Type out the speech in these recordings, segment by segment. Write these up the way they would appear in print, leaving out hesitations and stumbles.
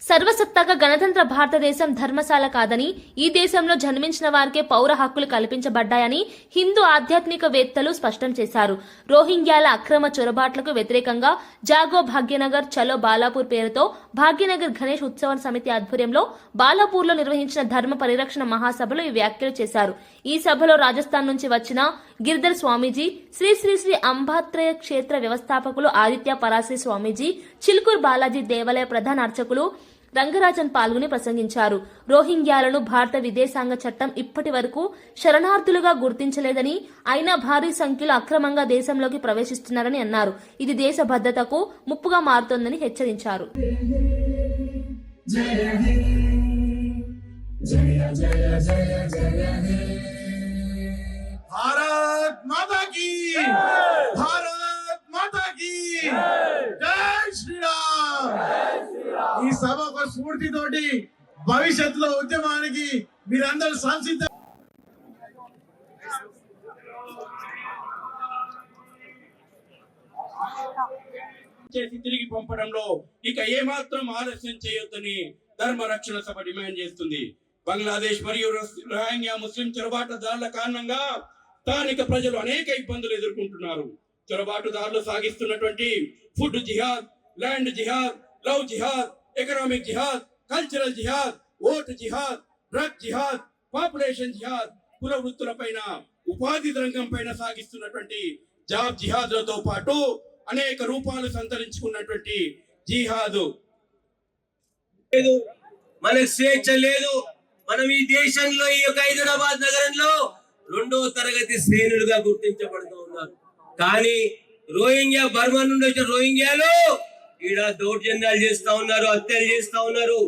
సర్వసత్తాక గణతంత్ర భారతదేశం ధర్మశాల కాదని, ఈ దేశంలో జన్మించిన వారికే పౌర హక్కులు కల్పించబడ్డాయని హిందూ ఆధ్యాత్మికవేత్తలు స్పష్టం చేశారు. రోహింగ్యాల అక్రమ చొరబాట్లకు వ్యతిరేకంగా జాగో భాగ్యనగర్ చలో బాలాపూర్ పేరుతో భాగ్యనగర్ గణేష్ ఉత్సవ సమితి ఆధ్వర్యంలో బాలాపూర్లో నిర్వహించిన ధర్మ పరిరక్షణ మహాసభలో ఈ వ్యాఖ్యలు చేశారు. ఈ సభలో రాజస్థాన్ నుంచి వచ్చిన గిరిధర్ స్వామీజీ, శ్రీ శ్రీ శ్రీ అంబాత్రయ క్షేత్ర వ్యవస్థాపకులు ఆదిత్య పరాశ్రీ స్వామీజీ, చిలుకూర్ బాలాజీ దేవాలయ ప్రధాన అర్చకులు రంగరాజన్ పాల్గొని ప్రసంగించారు. రోహింగ్యాలను భారత విదేశాంగ చట్టం ఇప్పటి వరకు శరణార్థులుగా గుర్తించలేదని, అయినా భారీ సంఖ్యలో అక్రమంగా దేశంలోకి ప్రవేశిస్తున్నారని అన్నారు. ఇది దేశ భద్రతకు ముప్పుగా మారుతోందని హెచ్చరించారు. भारत माता की भारत माता की जय श्री राम ఈ సభకు స్ఫూర్తితోటి భవిష్యత్తులో ఉద్యమానికి మీరందరూ సంసిద్ధ చేసి తిరిగి పంపడంలో ఇక ఏమాత్రం ఆలస్యం చేయొద్దని ధర్మ రక్షణ సభ డిమాండ్ చేస్తుంది. బంగ్లాదేశ్ మరియు రోహింగ్యా ముస్లిం చొరబాటుదారుల కారణంగా స్థానిక ప్రజలు అనేక ఇబ్బందులు ఎదుర్కొంటున్నారు. చొరబాటుదారులు సాగిస్తున్నటువంటి ఫుడ్ జిహాద్, ల్యాండ్ జిహాద్, లవ్ జిహాద్, ఎకనామిక్ జిహాద్, కల్చరల్ జిహాద్, ఓటు జిహాద్, డ్రగ్ జిహాద్, పాపులేషన్ జిహాద్, కుల వృత్తులపైన, ఉపాధి రంగం పైన సాగిస్తున్నటువంటి జాబ్ జిహాద్లతో పాటు అనేక రూపాలు సంతరించుకున్నటువంటి జిహాదు. మనకు స్వేచ్ఛ లేదు. మనం ఈ దేశంలో, ఈ యొక్క హైదరాబాద్ నగరంలో 2వ తరగతి శ్రేణులుగా గుర్తించబడుతూ ఉన్నారు. కానీ రోహింగ్యా, బర్మా నుండి వచ్చిన రోహింగ్యాలు ఈడ దౌర్జన్యాలు చేస్తా ఉన్నారు, హత్యలు చేస్తా ఉన్నారు,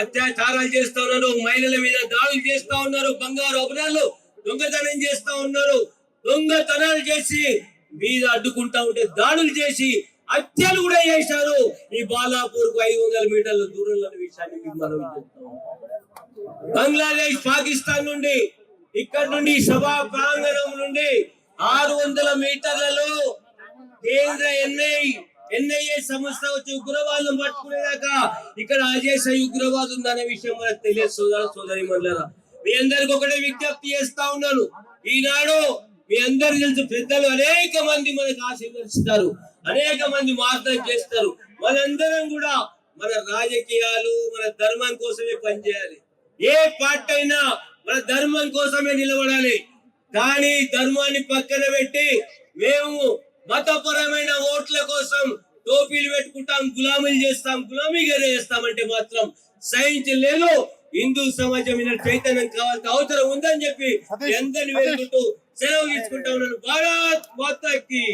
అత్యాచారాలు చేస్తా ఉన్నారు, మహిళల మీద దాడులు చేస్తా ఉన్నారు, బంగారు అపరాలు దొంగతనం చేస్తా ఉన్నారు. దొంగతనాలు చేసి మీద అడ్డుకుంటా ఉంటే దాడులు చేసి హత్యలు కూడా చేశారు. ఈ బాలాపూర్ కు 500 మీటర్ల దూరంలో విషయాన్ని మీకు మనం చెప్తాం. బంగ్లాదేశ్, పాకిస్తాన్ నుండి, ఇక్కడ నుండి సభా ప్రాంగణం నుండి 600 మీటర్లలో కేంద్ర ఎన్ఐఏ సంస్థ వచ్చి ఉగ్రవాదం పట్టుకునేదాకా ఇక్కడ అజేస ఉగ్రవాదం ఉందనే విషయం మనకు తెలియదు. సోదరి మండలారా, మీ అందరికి ఒకటే విజ్ఞప్తి చేస్తా ఉన్నాను. ఈనాడు మీ అందరు తెలుసు, పెద్దలు అనేక మంది మనకు ఆశీర్వదిస్తారు, అనేక మంది మార్గం చేస్తారు. మనందరం కూడా మన రాజకీయాలు, మన ధర్మం కోసమే పనిచేయాలి. ఏ పార్టీ అయినా మన ధర్మం కోసమే నిలబడాలి. కానీ ధర్మాన్ని పక్కన పెట్టి మేము మతపరమైన ఓట్ల కోసం టోపీలు పెట్టుకుంటాం, గులామీలు చేస్తాం, గులామీగా చేస్తామంటే మాత్రం సహించలేదు. హిందూ సమాజం మీద చైతన్యం కావాల్సిన అవసరం ఉందని చెప్పి అందరిని వేడుకుంటూ సెలవు తీసుకుంటా ఉన్నాను. భారత్ మాతాకి.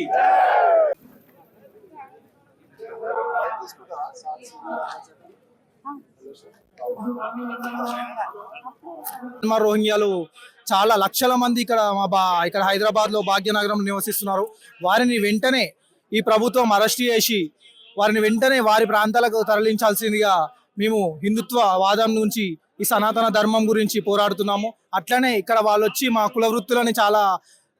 రోహింగ్యాలు చాలా లక్షల మంది ఇక్కడ హైదరాబాద్ లో భాగ్యనగరం నివసిస్తున్నారు. వారిని వెంటనే ఈ ప్రభుత్వం అరెస్ట్ చేసి వారిని వెంటనే వారి ప్రాంతాలకు తరలించాల్సిందిగా మేము హిందుత్వ వాదం నుంచి ఈ సనాతన ధర్మం గురించి పోరాడుతున్నాము. అట్లనే ఇక్కడ వాళ్ళు వచ్చి మా కుల వృత్తులని చాలా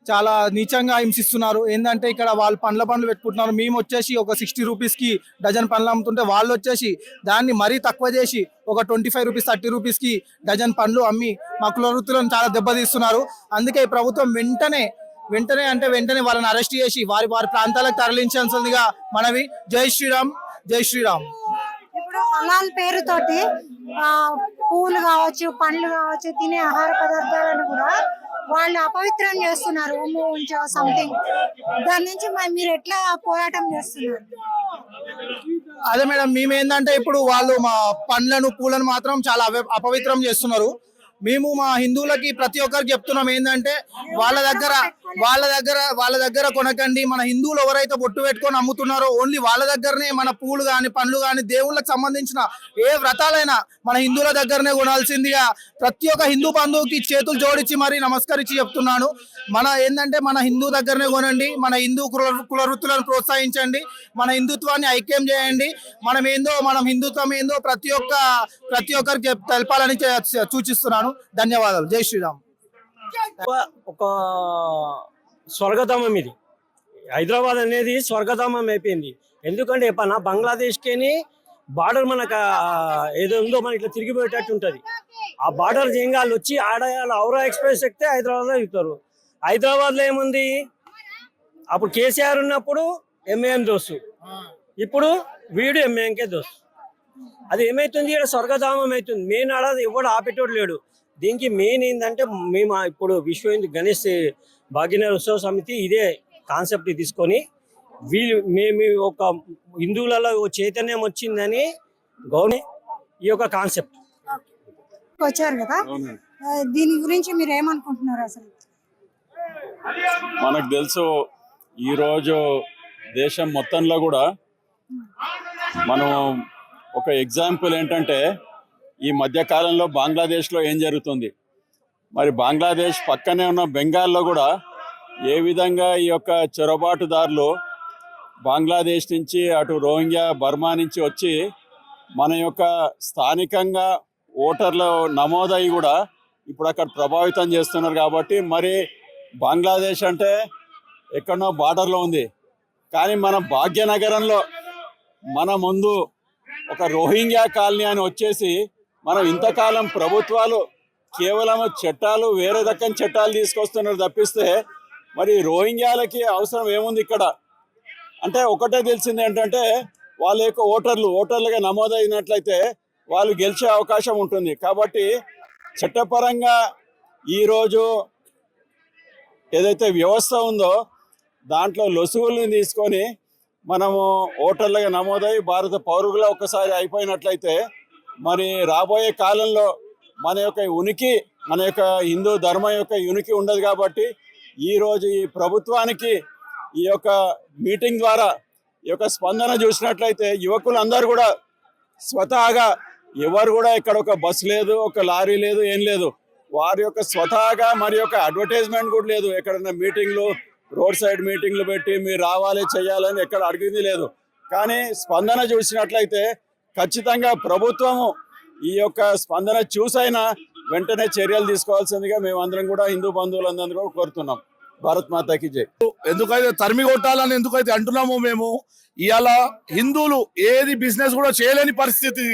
చాలా నీచంగా హింసిస్తున్నారు. ఏంటంటే ఇక్కడ వాళ్ళు పండ్లు పెట్టుకుంటున్నారు. మేము వచ్చేసి ఒక 60 రూపీస్కి డజన్ పండ్లు అమ్ముతుంటే వాళ్ళు వచ్చేసి దాన్ని మరీ తక్కువ చేసి ఒక 25 రూపీస్, 30 రూపీస్కి డజన్ పండ్లు అమ్మి మా కుల వృత్తులను చాలా దెబ్బతీస్తున్నారు. అందుకే ఈ ప్రభుత్వం వెంటనే వాళ్ళని అరెస్ట్ చేసి వారి ప్రాంతాలకు తరలించాల్సిందిగా మనవి. జై శ్రీరామ్, జై శ్రీరామ్. ఇప్పుడు హలాల్ పేరుతోటి పూలు కావచ్చు, పండ్లు కావచ్చు, తినే ఆహార పదార్థాలను కూడా వాళ్ళు అపవిత్రం చేస్తున్నారు. సంథింగ్ దాని నుంచి మీరు ఎట్లా పోరాటం చేస్తున్నారు? అదే మేడం, మేమేందంటే ఇప్పుడు వాళ్ళు మా పండ్లను, పూలను మాత్రం చాలా అపవిత్రం చేస్తున్నారు. మేము మా హిందువులకి ప్రతి ఒక్కరికి చెప్తున్నాం ఏంటంటే వాళ్ళ దగ్గర కొనకండి. మన హిందువులు ఎవరైతే బొట్టు పెట్టుకొని అమ్ముతున్నారో ఓన్లీ వాళ్ళ దగ్గరనే మన పూలు కానీ, పండ్లు కానీ, దేవుళ్ళకి సంబంధించిన ఏ వ్రతాలైనా మన హిందువుల దగ్గరనే కొనాల్సిందిగా ప్రతి ఒక్క హిందూ బంధువుకి చేతులు జోడించి మరి నమస్కరించి చెప్తున్నాను. మన హిందూ దగ్గరనే కొనండి. మన హిందూ కుల వృత్తులను ప్రోత్సహించండి. మన హిందుత్వాన్ని ఐక్యం చేయండి. మనం హిందుత్వం ఏందో ప్రతి ఒక్కరికి తెలపాలని సూచిస్తున్నాను. ధన్యవాదాలు. జై శ్రీరామ్. ఒక స్వర్గధామం ఇది. హైదరాబాద్ అనేది స్వర్గధామం అయిపోయింది. ఎందుకంటే బంగ్లాదేశ్కి బార్డర్ మనకు ఏదో ఉందో మనకి ఇట్లా తిరిగిపోయేటట్టు ఉంటుంది. ఆ బార్డర్ చేయంగా వాళ్ళు వచ్చి ఆడ ఔరా ఎక్స్ప్రెస్ ఎక్కితే హైదరాబాద్లో ఎక్కుతారు. హైదరాబాద్లో ఏముంది, అప్పుడు కేసీఆర్ ఉన్నప్పుడు ఎంఏఎం దోస్తు, ఇప్పుడు వీడు ఎంఏఎంకే దోస్తు. అది ఏమైతుంది, ఇక్కడ స్వర్గధామం అవుతుంది. మెయిన్ ఆడ ఎవడు ఆపేటోడు లేడు. దీనికి మెయిన్ ఏంటంటే మేము ఇప్పుడు విశ్వ హిందూ గణేష్ భాగ్యనగర్ ఉత్సవ సమితి ఇదే కాన్సెప్ట్ తీసుకొని మేము ఒక హిందువులలో చైతన్యం వచ్చిందని ఈ యొక్క కాన్సెప్ట్ వచ్చారు కదా, దీని గురించి మీరు ఏమనుకుంటున్నారు అసలు? మనకు తెలుసు ఈరోజు దేశం మొత్తంలో కూడా మనం ఒక ఎగ్జాంపుల్ ఏంటంటే ఈ మధ్యకాలంలో బంగ్లాదేశ్లో ఏం జరుగుతుంది, మరి బంగ్లాదేశ్ పక్కనే ఉన్న బెంగాల్లో కూడా ఏ విధంగా ఈ యొక్క చొరబాటుదారులు బంగ్లాదేశ్ నుంచి అటు రోహింగ్యా బర్మా నుంచి వచ్చి మన యొక్క స్థానికంగా ఓటర్లు నమోదయ్యి కూడా ఇప్పుడు అక్కడ ప్రభావితం చేస్తున్నారు. కాబట్టి మరి బంగ్లాదేశ్ అంటే ఎక్కడో బార్డర్లో ఉంది, కానీ మన భాగ్యనగరంలో మన ముందు ఒక రోహింగ్యా కాలనీ అని వచ్చేసి మనం ఇంతకాలం ప్రభుత్వాలు కేవలం చట్టాలు వేరే రకం చట్టాలు తీసుకొస్తున్నారు తప్పిస్తే మరి రోహింగ్యాలకి అవసరం ఏముంది ఇక్కడ అంటే ఒకటే తెలిసింది ఏంటంటే వాళ్ళ యొక్క ఓటర్లుగా నమోదైనట్లయితే వాళ్ళు గెలిచే అవకాశం ఉంటుంది. కాబట్టి చట్టపరంగా ఈరోజు ఏదైతే వ్యవస్థ ఉందో దాంట్లో లొసుగుల్ని తీసుకొని మనము ఓటర్లుగా నమోదై భారత పౌరులుగా ఒక్కసారి అయిపోయినట్లయితే మరి రాబోయే కాలంలో మన యొక్క ఉనికి, మన యొక్క హిందూ ధర్మం యొక్క ఉనికి ఉండదు. కాబట్టి ఈరోజు ఈ ప్రభుత్వానికి ఈ యొక్క మీటింగ్ ద్వారా ఈ యొక్క స్పందన చూసినట్లయితే యువకులందరూ కూడా స్వతహాగా ఎవరు కూడా ఇక్కడ ఒక బస్సు లేదు, ఒక లారీ లేదు, ఏం లేదు, వారి యొక్క స్వతహాగా మరి యొక్క అడ్వర్టైజ్మెంట్ కూడా లేదు. ఎక్కడన్నా మీటింగ్లు, రోడ్ సైడ్ మీటింగ్లు పెట్టి మీరు రావాలి చేయాలని ఎక్కడ అడిగింది లేదు. కానీ స్పందన చూసినట్లయితే ఖచ్చితంగా ప్రభుత్వము ఈ యొక్క స్పందన చూసైనా వెంటనే చర్యలు తీసుకోవాల్సిందిగా మేమందరం కూడా హిందూ బంధువులందరూ కూడా కోరుతున్నాం. భారత్ మాతాకి జై. ఎందుకైతే తరిమి కొట్టాలని ఎందుకైతే అంటున్నామో మేము, ఇవాళ హిందువులు ఏది బిజినెస్ కూడా చేయలేని పరిస్థితి.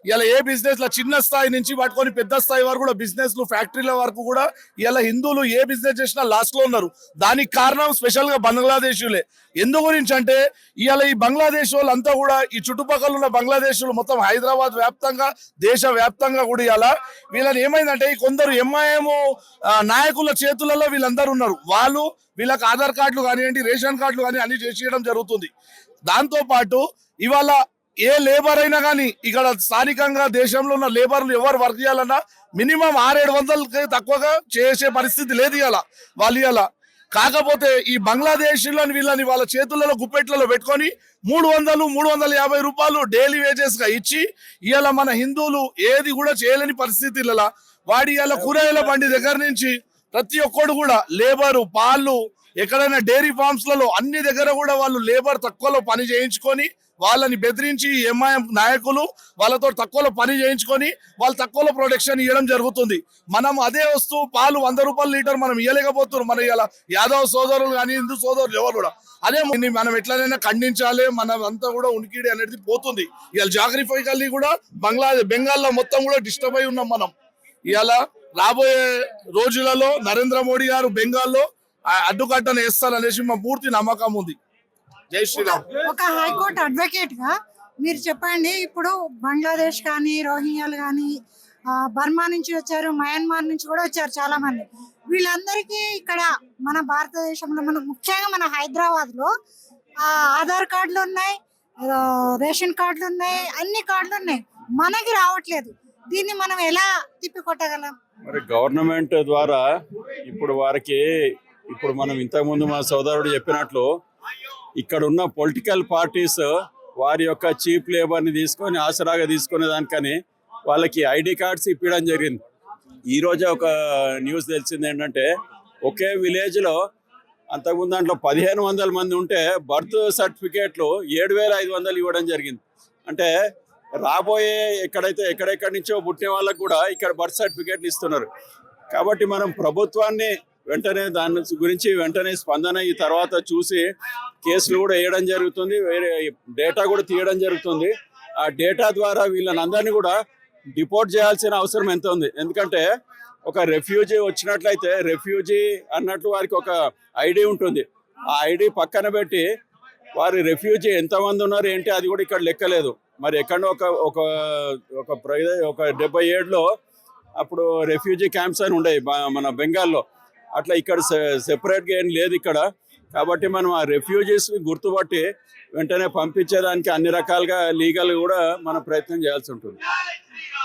ఇవాళ ఏ బిజినెస్ లో చిన్న స్థాయి నుంచి పట్టుకొని పెద్ద స్థాయి వరకు కూడా బిజినెస్లు, ఫ్యాక్టరీల వరకు కూడా ఇవాళ హిందువులు ఏ బిజినెస్ చేసినా లాస్ట్ లో ఉన్నారు. దానికి కారణం స్పెషల్ గా బంగ్లాదేశీయులే. ఎందు గురించి అంటే ఇవాళ ఈ బంగ్లాదేశ్ వాళ్ళంతా కూడా ఈ చుట్టుపక్కల ఉన్న బంగ్లాదేశీయులు మొత్తం హైదరాబాద్ వ్యాప్తంగా, దేశ వ్యాప్తంగా కూడా ఇవాళ వీళ్ళని ఏమైందంటే కొందరు ఎంఐఎం నాయకుల చేతులలో వీళ్ళందరూ ఉన్నారు. వీళ్ళకి ఆధార్ కార్డులు కానివ్వండి, రేషన్ కార్డులు కానీ అన్ని చేసేయడం జరుగుతుంది. దాంతో పాటు ఇవాళ ఏ లేబర్ అయినా కానీ ఇక్కడ స్థానికంగా దేశంలో ఉన్న లేబర్లు ఎవరు వర్క్ చేయాలన్నా మినిమం 600-700 తక్కువగా చేసే పరిస్థితి లేదు ఇవాళ వాళ్ళు. ఇవాళ కాకపోతే ఈ బంగ్లాదేశీలను వీళ్ళని వాళ్ళ చేతులలో గుప్పెట్లలో పెట్టుకొని 300-350 రూపాయలు డైలీ వేజెస్ గా ఇచ్చి ఇవాళ మన హిందువులు ఏది కూడా చేయలేని పరిస్థితులలో వాడి ఇవాళ కూరగాయల బండి దగ్గర నుంచి ప్రతి ఒక్కడు కూడా లేబరు, పాలు, ఎక్కడైనా డైరీ ఫార్మ్స్ లలో అన్ని దగ్గర కూడా వాళ్ళు లేబర్ తక్కువలో పని చేయించుకొని వాళ్ళని బెదిరించి ఎంఐఎం నాయకులు వాళ్ళతో తక్కువలో పని చేయించుకొని వాళ్ళు తక్కువలో ప్రొడక్షన్ ఇవ్వడం జరుగుతుంది. మనం అదే వస్తువు పాలు 100 రూపాయల లీటర్ మనం ఇవ్వలేకపోతున్నాం. మన ఇలా యాదవ్ సోదరులు కానీ హిందూ సోదరులు ఎవరు కూడా అదే మనం ఎట్లనైనా ఖండించాలి. మనం అంతా కూడా ఉనికిడి అనేది పోతుంది. ఇవాళ జాగ్రఫికల్లీ కూడా బెంగాల్లో మొత్తం కూడా డిస్టర్బ్ అయి ఉన్నాం మనం. ఇవాళ రాబోయే రోజులలో నరేంద్ర మోడీ గారు బెంగాల్లో అడ్డుకట్టను వేస్తారనేసి మా పూర్తి నమ్మకం ఉంది. జై శ్రీరామ్. ఒక హైకోర్టు అడ్వకేట్ గా మీరు చెప్పండి, ఇప్పుడు బంగ్లాదేశ్ కానీ, రోహింగ్యాలు కానీ, బర్మా నుంచి వచ్చారు, మయన్మార్ నుంచి కూడా వచ్చారు చాలా మంది. వీళ్ళందరికీ ఇక్కడ మన భారతదేశంలో, మన ముఖ్యంగా మన హైదరాబాద్ లో ఆధార్ కార్డులు ఉన్నాయి, రేషన్ కార్డులు ఉన్నాయి, అన్ని కార్డులు ఉన్నాయి, మనకి రావట్లేదు. దీన్ని మనం ఎలా తిప్పికొట్టగలం? మరి గవర్నమెంట్ ద్వారా ఇప్పుడు మనం ఇంతకుముందు మా సోదరుడు చెప్పినట్లు ఇక్కడ ఉన్న పొలిటికల్ పార్టీస్ వారి యొక్క చీప్ లేబర్ని తీసుకొని ఆసరాగా తీసుకునే దానికని వాళ్ళకి ఐడి కార్డ్స్ ఇప్పించడం జరిగింది. ఈరోజే ఒక న్యూస్ తెలిసింది ఏంటంటే ఒకే విలేజ్లో అంతకుముందు దాంట్లో 1500 మంది ఉంటే బర్త్ సర్టిఫికేట్లు 7500 ఇవ్వడం జరిగింది. అంటే రాబోయే ఎక్కడెక్కడి నుంచో పుట్టిన వాళ్ళకు కూడా ఇక్కడ బర్త్ సర్టిఫికేట్లు ఇస్తున్నారు. కాబట్టి మనం ప్రభుత్వాన్ని వెంటనే దాని గురించి వెంటనే స్పందన ఈ తర్వాత చూసి కేసులు కూడా వేయడం జరుగుతుంది, వేరే డేటా కూడా తీయడం జరుగుతుంది. ఆ డేటా ద్వారా వీళ్ళని అందరినీ కూడా డిపోర్ట్ చేయాల్సిన అవసరం ఎంత ఉంది. ఎందుకంటే ఒక రెఫ్యూజీ వచ్చినట్లయితే రెఫ్యూజీ అన్నట్లు వారికి ఒక ఐడి ఉంటుంది. ఆ ఐడి పక్కన పెట్టి వారి రెఫ్యూజీ ఎంతమంది ఉన్నారు ఏంటి అది కూడా ఇక్కడ లెక్కలేదు. మరి ఎక్కడ ఒక ఒక ఒక 77లో అప్పుడు రెఫ్యూజీ క్యాంప్స్ అని ఉండేవి మన బెంగాల్లో. అట్లా ఇక్కడ సెపరేట్గా ఏం లేదు ఇక్కడ. కాబట్టి మనం ఆ రెఫ్యూజీస్ని గుర్తుపట్టి వెంటనే పంపించేదానికి అన్ని రకాలుగా లీగల్ కూడా మనం ప్రయత్నం చేయాల్సి ఉంటుంది.